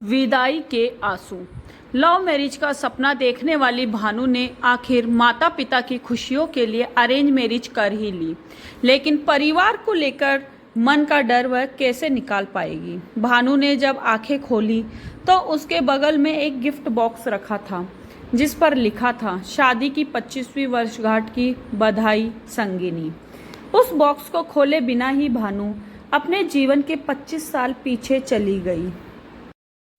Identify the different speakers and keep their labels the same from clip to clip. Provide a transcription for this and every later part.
Speaker 1: विदाई के आंसू। लव मैरिज का सपना देखने वाली भानु ने आखिर माता पिता की खुशियों के लिए अरेंज मैरिज कर ही ली, लेकिन परिवार को लेकर मन का डर वह कैसे निकाल पाएगी। भानु ने जब आंखें खोली तो उसके बगल में एक गिफ्ट बॉक्स रखा था जिस पर लिखा था शादी की 25वीं वर्षगांठ की बधाई संगिनी। उस बॉक्स को खोले बिना ही भानु अपने जीवन के 25 साल पीछे चली गई।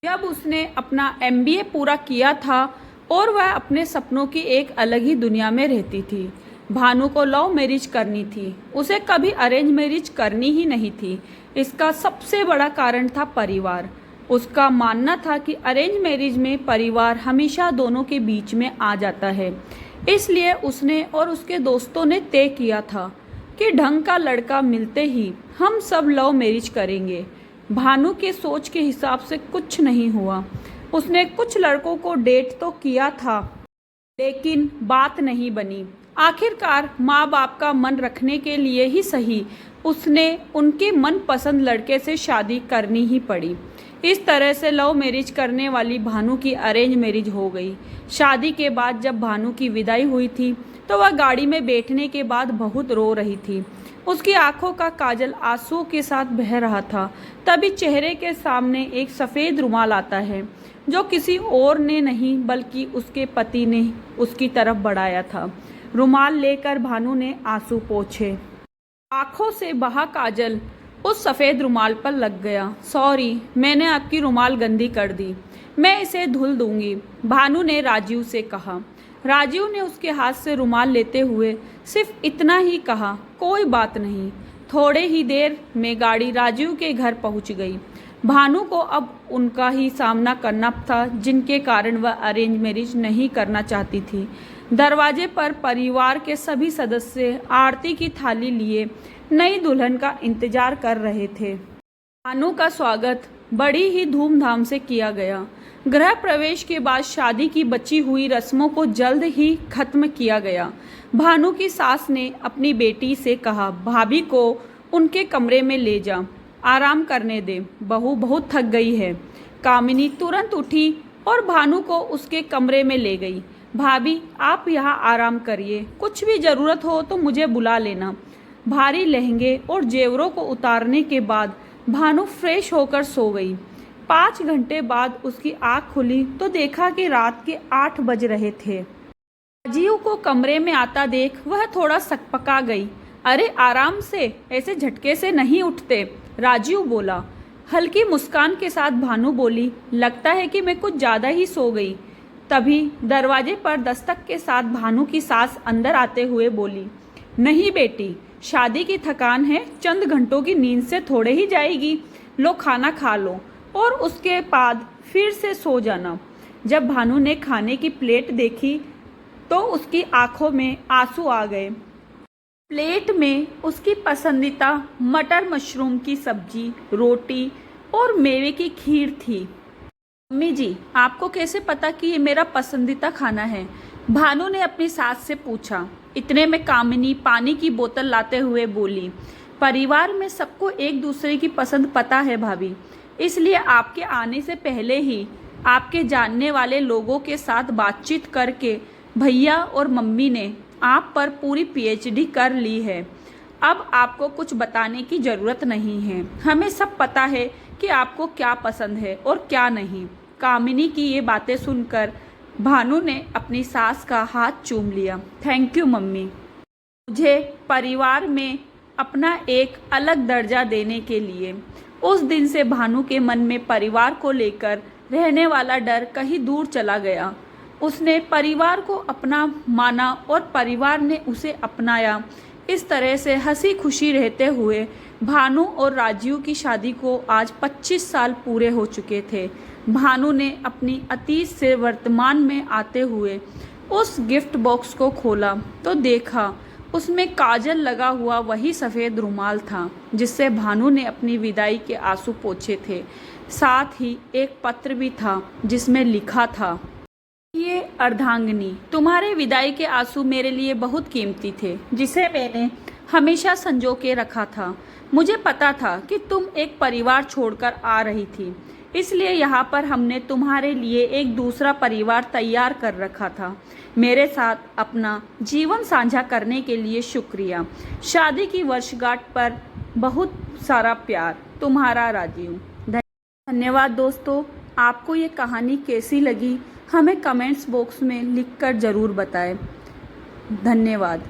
Speaker 1: जब उसने अपना MBA पूरा किया था और वह अपने सपनों की एक अलग ही दुनिया में रहती थी। भानु को लव मैरिज करनी थी, उसे कभी अरेंज मैरिज करनी ही नहीं थी। इसका सबसे बड़ा कारण था परिवार। उसका मानना था कि अरेंज मैरिज में परिवार हमेशा दोनों के बीच में आ जाता है। इसलिए उसने और उसके दोस्तों ने तय किया था कि ढंग का लड़का मिलते ही हम सब लव मैरिज करेंगे। भानु के सोच के हिसाब से कुछ नहीं हुआ। उसने कुछ लड़कों को डेट तो किया था, लेकिन बात नहीं बनी। आखिरकार माँ बाप का मन रखने के लिए ही सही, उसने उनके मनपसंद लड़के से शादी करनी ही पड़ी। इस तरह से लव मैरिज करने वाली भानु की अरेंज मैरिज हो गई। शादी के बाद जब भानु की विदाई हुई थी तो वह गाड़ी में बैठने के बाद बहुत रो रही थी। उसकी आंखों का काजल आंसुओं के साथ बह रहा था। तभी चेहरे के सामने एक सफ़ेद रुमाल आता है जो किसी और ने नहीं बल्कि उसके पति ने उसकी तरफ बढ़ाया था। रुमाल लेकर भानु ने आंसू पोंछे। आंखों से बहा काजल उस सफ़ेद रुमाल पर लग गया। सॉरी, मैंने आपकी रुमाल गंदी कर दी, मैं इसे धुल दूंगी, भानु ने राजीव से कहा। राजीव ने उसके हाथ से रुमाल लेते हुए सिर्फ इतना ही कहा, कोई बात नहीं। थोड़े ही देर में गाड़ी राजीव के घर पहुंच गई। भानु को अब उनका ही सामना करना था जिनके कारण वह अरेंज मैरिज नहीं करना चाहती थी। दरवाजे पर परिवार के सभी सदस्य आरती की थाली लिए नई दुल्हन का इंतजार कर रहे थे। भानु का स्वागत बड़ी ही धूमधाम से किया गया। गृह प्रवेश के बाद शादी की बची हुई रस्मों को जल्द ही खत्म किया गया। भानु की सास ने अपनी बेटी से कहा, भाभी को उनके कमरे में ले जा, आराम करने दे, बहू बहुत थक गई है। कामिनी तुरंत उठी और भानु को उसके कमरे में ले गई। भाभी, आप यहाँ आराम करिए, कुछ भी ज़रूरत हो तो मुझे बुला लेना। भारी लहंगे और जेवरों को उतारने के बाद भानु फ्रेश होकर सो गई। 5 घंटे बाद उसकी आँख खुली तो देखा कि रात के 8 बज रहे थे। राजीव को कमरे में आता देख वह थोड़ा सकपका गई। अरे आराम से, ऐसे झटके से नहीं उठते, राजीव बोला। हल्की मुस्कान के साथ भानु बोली, लगता है कि मैं कुछ ज़्यादा ही सो गई। तभी दरवाजे पर दस्तक के साथ भानु की सास अंदर आते हुए बोली, नहीं बेटी, शादी की थकान है, चंद घंटों की नींद से थोड़े ही जाएगी। लो खाना खा लो और उसके बाद फिर से सो जाना। जब भानु ने खाने की प्लेट देखी तो उसकी आंखों में आंसू आ गए। प्लेट में उसकी पसंदीदा मटर मशरूम की सब्जी, रोटी और मेवे की खीर थी। मम्मी जी, आपको कैसे पता कि ये मेरा पसंदीदा खाना है? भानु ने अपनी सास से पूछा। इतने में कामिनी पानी की बोतल लाते हुए बोली, परिवार में सबको एक दूसरे की पसंद पता है भाभी, इसलिए आपके आने से पहले ही आपके जानने वाले लोगों के साथ बातचीत करके भैया और मम्मी ने आप पर पूरी PhD कर ली है। अब आपको कुछ बताने की ज़रूरत नहीं है, हमें सब पता है कि आपको क्या पसंद है और क्या नहीं। कामिनी की ये बातें सुनकर भानु ने अपनी सास का हाथ चूम लिया। थैंक यू मम्मी, मुझे परिवार में अपना एक अलग दर्जा देने के लिए। उस दिन से भानु के मन में परिवार को लेकर रहने वाला डर कहीं दूर चला गया। उसने परिवार को अपना माना और परिवार ने उसे अपनाया। इस तरह से हंसी खुशी रहते हुए भानु और राजीव की शादी को आज 25 साल पूरे हो चुके थे। भानु ने अपनी अतीत से वर्तमान में आते हुए उस गिफ्ट बॉक्स को खोला तो देखा उसमें काजल लगा हुआ वही सफ़ेद रुमाल था जिससे भानु ने अपनी विदाई के आंसू पोंछे थे। साथ ही एक पत्र भी था जिसमें लिखा था, ये अर्धांगिनी, तुम्हारे विदाई के आंसू मेरे लिए बहुत कीमती थे, जिसे मैंने हमेशा संजो के रखा था। मुझे पता था कि तुम एक परिवार छोड़कर आ रही थी, इसलिए यहाँ पर हमने तुम्हारे लिए एक दूसरा परिवार तैयार कर रखा था। मेरे साथ अपना जीवन साझा करने के लिए शुक्रिया। शादी की वर्षगांठ पर बहुत सारा प्यार, तुम्हारा राजीव। धन्यवाद दोस्तों। आपको ये कहानी कैसी लगी हमें कमेंट्स बॉक्स में लिखकर ज़रूर बताएं। धन्यवाद।